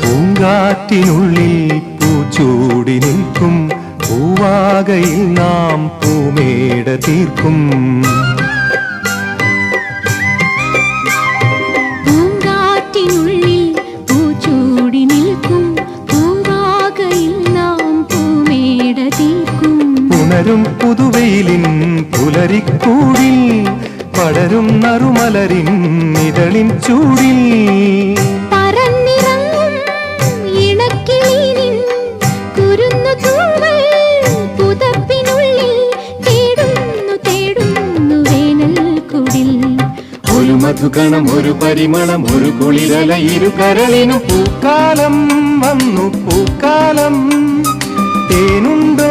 പൂങ്കാറ്റിനുള്ളിൽ പൂച്ചൂടി നിൽക്കും പൂവാകയിൽ നാം പൂമേട തീർക്കും. പൂങ്കാറ്റിനുള്ളിൽ പൂച്ചൂടി നിൽക്കും പൂവാകയിൽ നാം പൂമേട തീർക്കും. ഉണരും പുതുവെയിലിൻ പുലരിക്കൂടിൽ പടരും നറുമലരിൻ ഇതളിൻ ചൂടിൽ ഒരു മധുകണം ഒരു പരിമളം ഒരു കുളിരല ഇരു കരളിനും പൂക്കാലം വന്നു പൂക്കാലം. തേനുണ്ടോ